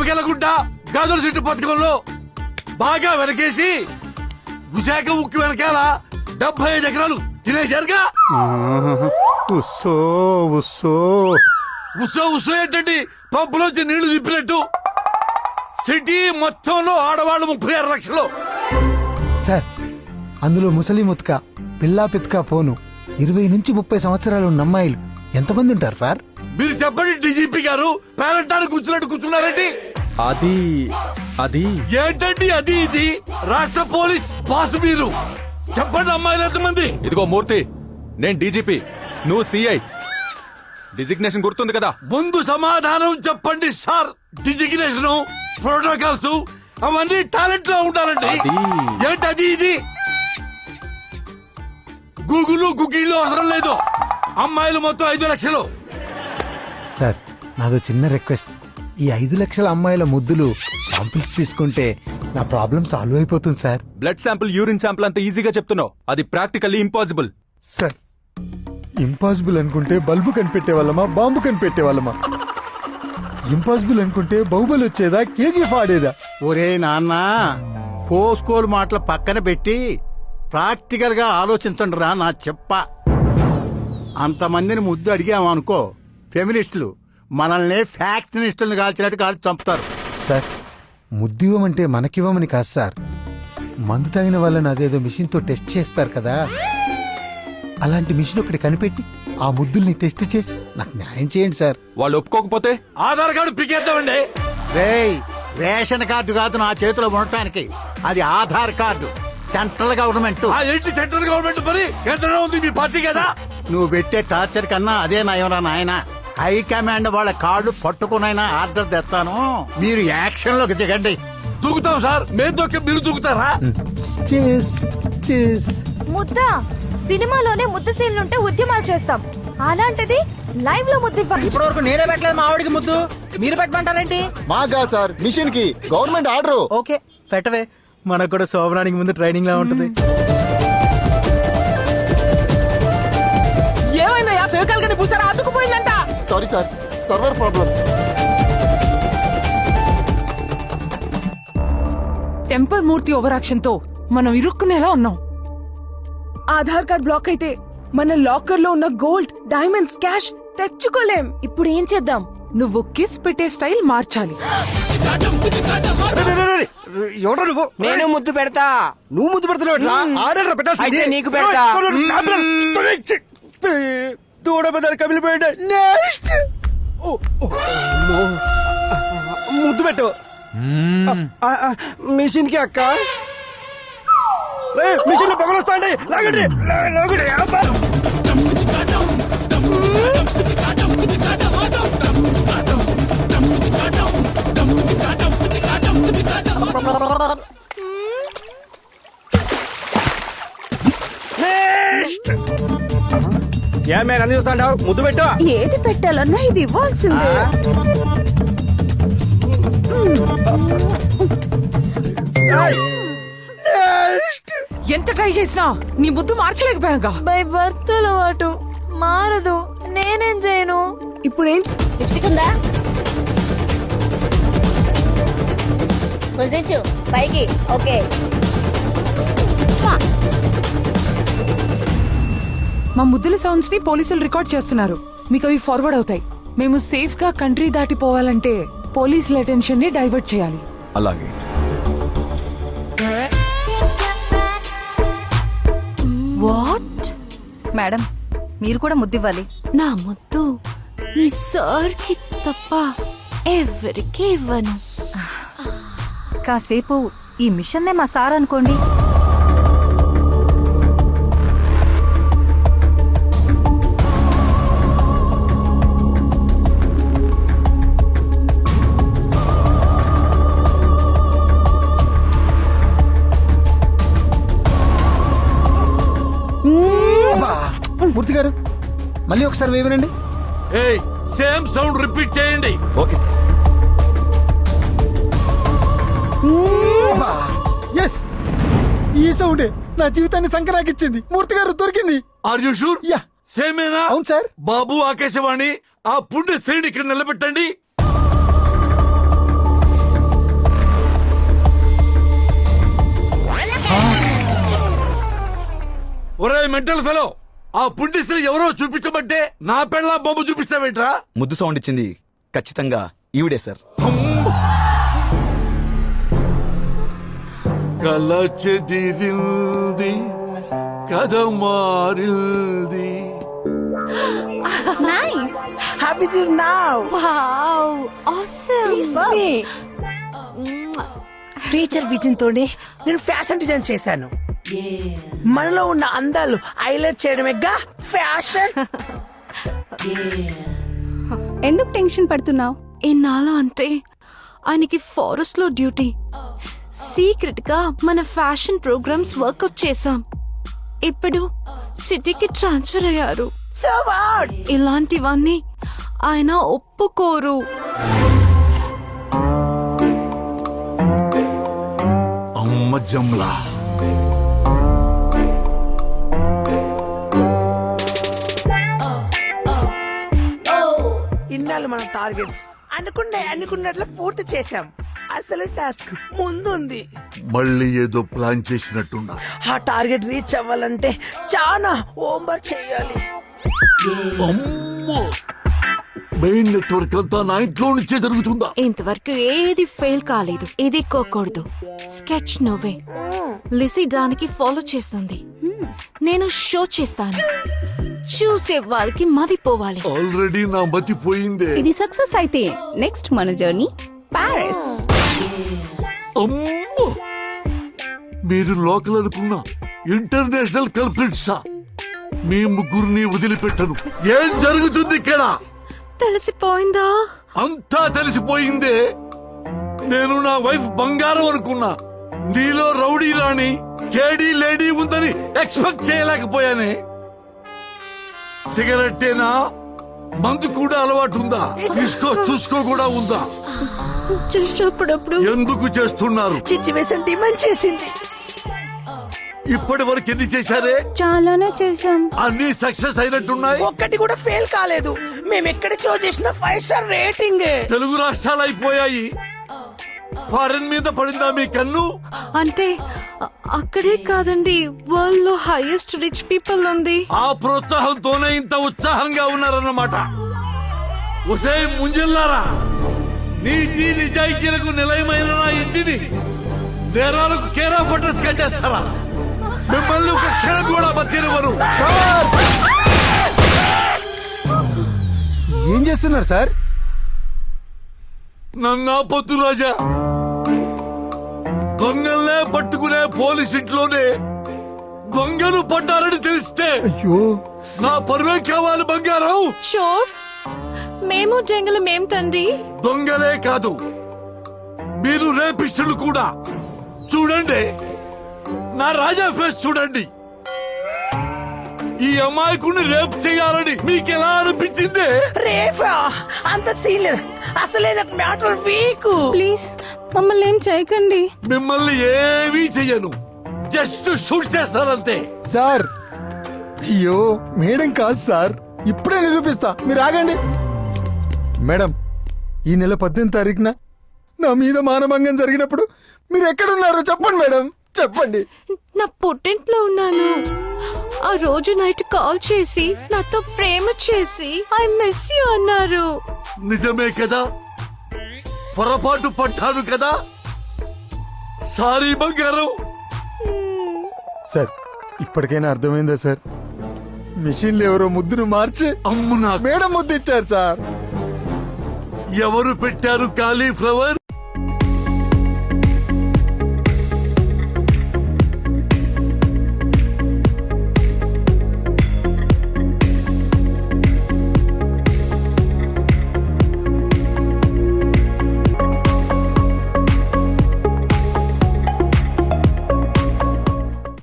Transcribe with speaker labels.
Speaker 1: నిమ్మకెళ్ళగుడ్డ గాజుల చెట్టు పథకంలో బాగా వెనకేసి విశాఖ ఉక్కు వెనకాల 75 ఎకరాలు తినేశారుగా.
Speaker 2: ఉస్సో ఉస్సో
Speaker 1: ఉస్సో ఉస్సో ఏంటండి, పంపులోంచి నీళ్లు తిప్పినట్టు. సిటీ మొత్తంలో ఆడవాళ్ళు 36 లక్షలు.
Speaker 3: సార్ అందులో ముసలి ముత్క పిల్లా పిత్క పోను 20 నుంచి 30 సంవత్సరాలు ఉన్న అమ్మాయిలు ఎంతమంది ఉంటారు సార్?
Speaker 1: మీరు చెప్పండి డీజీపీ గారు, పేరంటానికి కూర్చున్నట్టు కూర్చున్నారండి.
Speaker 4: అది
Speaker 1: ఏంటండి అది ఇది? రాష్ట్ర పోలీస్ బాస్ మీరు. చెప్పండి అమ్మాయిలు ఎంతమంది?
Speaker 4: ఇదిగో మూర్తి, నేను డీజీపీ, నువ్వు సిఐ. డిజిగ్నేషన్ గుర్తుంది కదా?
Speaker 1: ముందు సమాధానం చెప్పండి సార్. డిజిగ్నేషన్, ప్రోటోకాల్స్ అవన్నీ టాలెంట్ లో ఉండాలండి. ఏంటది ఇది? గుగ్గిళ్ళు అవసరం లేదు. అమ్మాయిలు మొత్తం 5 లక్షలు.
Speaker 3: సార్ నాదో చిన్న రిక్వెస్ట్, ఈ 5 లక్షల అమ్మాయిల ముద్దులు శాంపిల్స్ తీసుకుంటే నా ప్రాబ్లం సాల్వ్ అయిపోతుంది sir.
Speaker 4: Blood sample, urine sample అంత ఈజీగా చెప్తున్నావు, అది ప్రాక్టికల్లీ ఇంపాసిబుల్.
Speaker 2: సార్ ఇంపాసిబుల్ అనుకుంటే బల్బు కనిపెట్టే వాళ్ళమా, బాంబు కనిపెట్టే వాళ్ళమా? ఇంపాసిబుల్ అనుకుంటే బాహుబలి వచ్చేదా, కేజీఎఫ్ ఆడేదా?
Speaker 5: ఒరే నాన్న, పోస్కోలు మాటలు పక్కన పెట్టి ప్రాక్టికల్ గా ఆలోచించండి రా నా చెప్ప. అంతమందిని ముద్దు అడిగామనుకో, ఫెమినిస్టులు మనల్ని ఫ్యాక్షనిస్టులను కాల్చినట్టు కాల్చి చంపుతారు.
Speaker 3: సార్ ముద్దు ఇవ్వమంటే మనకివ్వమని కాదు సార్, మందు తాగిన వాళ్ళని అదేదో మిషన్ తో టెస్ట్ చేస్తారు కదా, అలాంటి మిషన్ ఒకటి కనిపెట్టి ఆ ముద్దుల్ని టెస్ట్ చేసి నాకు న్యాయం చేయండి సార్.
Speaker 4: వాళ్ళు ఒప్పుకోకపోతే
Speaker 1: ఆధార్ కార్డు పికేద్దామండి.
Speaker 5: రేయ్, రేషన్ కార్డు కాదు నా చేతిలో ఉండటానికి, అది ఆధార్ కార్డు. Central government.
Speaker 1: ఆ ఏంటి సెంట్రల్ గవర్నమెంట్ పని? కేంద్రంలో ఉంది మీ పార్టీ కదా.
Speaker 5: నువ్వు పెట్టే టార్చర్ కన్నా అదే నయంరా నాయన. హైకమాండ్ వాళ్ళ కార్డు పట్టుకునైనా ఆర్డర్ తెస్తాను, మీరు యాక్షన్ లోకి దిగండి.
Speaker 1: దూకుతాం సార్, మేము దొక్కి మీరు దూకుతారా?
Speaker 6: ముద్ద సినిమాలోనే ముద్ద సీన్లుంటే ఉద్యమాలు చేస్తాం, అలాంటిది లైవ్ లో ముద్ద ఇవ్వాలి.
Speaker 7: ఇప్పటి వరకు నేనే పెట్టలేదు మా ఆవిడికి ముద్దు, మీరు పెట్టమంటారేంటి?
Speaker 2: మాగా సార్, మిషన్ కి గవర్నమెంట్ ఆర్డర్.
Speaker 7: ఓకే పెట్టవే, మనకు కూడా శోభనానికి ముందు ట్రైనింగ్ లా ఉంటుంది. ఏమైందయ్యా, ఫేవకాల్ కానీ పూసారా, అతుకుపోయిందంట.
Speaker 2: Sorry sir, server problem.
Speaker 8: Temper Murthy over action తో మనం ఇరుక్కునేలా ఉన్నాం.
Speaker 9: ఆధార్ కార్డ్ బ్లాక్ అయితే మన లాకర్ లో ఉన్న గోల్డ్, డైమండ్స్, క్యాష్ తెచ్చుకోలేం.
Speaker 6: ఇప్పుడు ఏం చేద్దాం?
Speaker 8: నువ్వు కిస్ పెట్టే స్టైల్ మార్చాలి.
Speaker 2: ఎవడో నువ్వు?
Speaker 7: నేను ముద్దు పెడతా.
Speaker 2: నువ్వు ముద్దు పెడుతున్నావు, ఆర్డర్ పెట్టాల్సింది.
Speaker 7: అయితే నీకు పెడతా.
Speaker 2: దూడ పెద్దలు కమిలిపోయాడు. నెక్స్ట్ ముద్దు పెట్టు మిషన్ కి. అక్క మిషన్ లో పొగలు వస్తాయండి, లాగండి లాగండి. అన్ని చూస్తాండి, ముద్దు పెట్టు.
Speaker 9: ఏది పెట్టాలన్నా ఇది ఇవ్వాల్సిందే.
Speaker 8: ఎంత ట్రై చేసినా నీ ముద్దు మార్చలేకపోయాగా.
Speaker 6: బై బర్త్ అలవాటు మారదు, నేనేం చేయను.
Speaker 9: ఇప్పుడేం?
Speaker 6: లిప్స్టిక్ ఉందా? కొంచెం పైకి. ఓకే.
Speaker 8: మా ముద్దుల సౌండ్స్ ని పోలీసులు రికార్డ్ చేస్తున్నారు, మీకు అవి ఫార్వర్డ్ అవుతాయి. మేము సేఫ్ గా కంట్రీ దాటిపోవాలంటే పోలీసుల అటెన్షన్ ని డైవర్ట్ చేయాలి.
Speaker 4: అలాగే.
Speaker 6: వాట్?
Speaker 10: మేడం, మీరు కూడా ముద్దివ్వాలి.
Speaker 6: నా ముద్దు ఈ సార్ కి తప్ప ఎవరికి ఇవ్వను.
Speaker 10: కాసేపు ఈ మిషన్నే మా సార్ అనుకోండి.
Speaker 3: మూర్తి గారు మళ్ళీ ఒకసారి వేయనండి.
Speaker 1: సేమ్ సౌండ్ రిపీట్ చేయండి.
Speaker 4: Okay sir.
Speaker 2: ఎస్, ఈ సౌండే నా జీవితాన్ని సంకరాకిచ్చింది. మూర్తి గారు దొరికింది.
Speaker 1: Are you sure?
Speaker 2: యా,
Speaker 1: సేమేనా?
Speaker 2: అవును సార్.
Speaker 1: బాబు ఆకాశవాణి, ఆ పుణ్య స్త్రీని ఇక్కడ నిలబెట్టండి. ఒరే మెంటల్ ఫెలో, ఆ పుండిస్త్రీ ఎవరో చూపించబట్టే నా పెళ్ళ బొమ్మ చూపిస్తావేంట్రా?
Speaker 11: ముద్దు సౌండ్ ఇచ్చింది ఖచ్చితంగా ఈవిడే సార్.
Speaker 1: కల చెదిరింది, కథ మారింది.
Speaker 9: Nice. Happy to now. Wow. Awesome.
Speaker 12: Teacher vision తోనే నేను ఫ్యాషన్ డిజైన్ చేశాను. మనలో ఉన్న అందాలు హైలైట్ చేయడమేగా ఫ్యాషన్.
Speaker 6: ఎందుకు టెన్షన్ పడుతున్నావు?
Speaker 9: ఎన్నాళ్ళ అంటే ఆయనకి ఫారెస్ట్ లో డ్యూటీ. సీక్రెట్ గా మన ఫ్యాషన్ ప్రోగ్రామ్స్ వర్కౌట్ చేశాం. ఇప్పుడు సిటీకి ట్రాన్స్ఫర్ అయ్యారు.
Speaker 12: So what?
Speaker 9: ఇలాంటివన్నీ ఆయన ఒప్పుకోరు.
Speaker 1: అమ్మ జమ్లా.
Speaker 12: ఇన్నాళ్ళు మన టార్గెట్స్ అనుకున్నట్లు పూర్తి చేశాం. అసలు టాస్క్ ముందుంది.
Speaker 1: మళ్ళీ ఏదో ప్లాన్ చేసినట్టున్నా.
Speaker 12: ఆ టార్గెట్ రీచ్ అవ్వాలంటే చాలా హోంవర్క్ చేయాలి.
Speaker 1: అమ్మో, మెయిన్ నెట్వర్క్ అంతా నా ఇంట్లో నుంచే జరుగుతుందా?
Speaker 9: ఇంతవరకు ఏది ఫెయిల్ కాలేదు. ఇది కోకూడదు. స్కెచ్ నువ్వే. లిసీ దానికి ఫాలో చేస్తుంది. నేను షో చేస్తాను. చూసే వాళ్ళకి మదిపోవాలి.
Speaker 1: ఆల్రెడీ నా మతిపోయిందే.
Speaker 6: ఇది సక్సెస్ అయితే నెక్స్ట్ మన జర్నీ పారిస్.
Speaker 1: అమ్మో, మీరు లోకల్ అనుకున్న ఇంటర్నేషనల్ కల్ప్రిట్సా? మీ ముగ్గురిని వదిలిపెట్టను. ఏం జరుగుతుంది ఇక్కడ?
Speaker 9: తెలిసిపోయిందా?
Speaker 1: అంతా తెలిసిపోయిందే. నేను నా వైఫ్ బంగారం అనుకున్నా. నీలో రౌడీ రాణి కేడీ లేడీ ఉందని ఎక్స్పెక్ట్ చేయలేకపోయానే. సిగరెట్టేనా? మందు కూడా అలవాటు ఉందా? తీసుకో చూసుకో కూడా ఉందా?
Speaker 9: చేసేటప్పుడు
Speaker 1: ఎందుకు చేస్తున్నారు?
Speaker 12: సిచ్యువేషన్ డిమాండ్ చేసింది.
Speaker 1: ఇప్పటి వరకు ఎన్ని చేశారే?
Speaker 6: చాలానే చేసాం.
Speaker 1: అన్ని సక్సెస్ అయినట్టున్నాయి.
Speaker 12: ఒక్కటి కూడా ఫెయిల్ కాలేదు. మేము ఎక్కడ షో చేసిన 5 స్టార్ రేటింగ్.
Speaker 1: తెలుగు రాష్ట్రాలు అయిపోయాయి. ఫారెన్ మీద పడిందా మీ కన్ను?
Speaker 9: అంటే అక్కడే కాదండి, వరల్డ్ లో హైయెస్ట్ రిచ్ పీపుల్ ఉంది.
Speaker 1: ఆ ప్రోత్సాహంతోనే ఇంత ఉత్సాహంగా ఉన్నారన్నమాట. ఒసే ముంజిల్లారా, నీతి నిజాయితీలకు నిలయమైన నా ఇంటిని నేరాలకు కేరా ఫోటోస్ గా చేస్తారా? మిమ్మల్ని ఒక క్షణం కూడా బతినివ్వరు.
Speaker 3: ఏం చేస్తున్నారు సార్?
Speaker 1: నన్నా పొద్దు రాజా, దొంగల్నే పట్టుకునే పోలీస్ ఇంట్లోనే దొంగలు పడ్డారని తెలిస్తే
Speaker 2: అయ్యో,
Speaker 1: నా పరువే కావాలి బంగారం.
Speaker 9: షోర్ మేము జంగలం ఏమిటండి?
Speaker 1: దొంగలే కాదు, మీరు రేపిస్టులు కూడా. చూడండి, నా రాజా ఫేస్ చూడండి. ఈ అమాయకుడిని రేపు చేయాలని మీకెలా అనిపించింది?
Speaker 12: రేఫా అంత సీన్ లేదు. అసలే నాకు మ్యాటర్ వీక్.
Speaker 6: ప్లీజ్ మమ్మల్ని ఏం చేయకండి.
Speaker 1: మిమ్మల్ని ఏమీ చెయ్యను, జస్ట్ షూట్ చేస్తానంతే.
Speaker 2: సార్. అయ్యో, మేడం కాదు సార్, ఇప్పుడే నిరూపిస్తా, మీరు ఆగండి. మేడం, ఈ నెల 18వ తారీఖున నా మీద మానభంగం జరిగినప్పుడు మీరు ఎక్కడున్నారో చెప్పండి మేడం, చెప్పండి.
Speaker 9: నా పుట్టింట్లో ఉన్నాను. ఆ రోజు నైట్ కాల్ చేసి నాతో ప్రేమ చేసి ఐ మిస్ యూ అన్నారు.
Speaker 1: నిజమే కదా, పొరపాటు పడ్డాను కదా. సారీ బంగారం.
Speaker 2: సార్, ఇప్పటికైనా అర్థమైందా సార్? మిషన్లు ఎవరో ముద్దును మార్చి
Speaker 1: అమ్ము నా
Speaker 2: మేడం ముద్దు ఇచ్చారు సార్.
Speaker 1: ఎవరు పెట్టారు కాలీఫ్లవర్?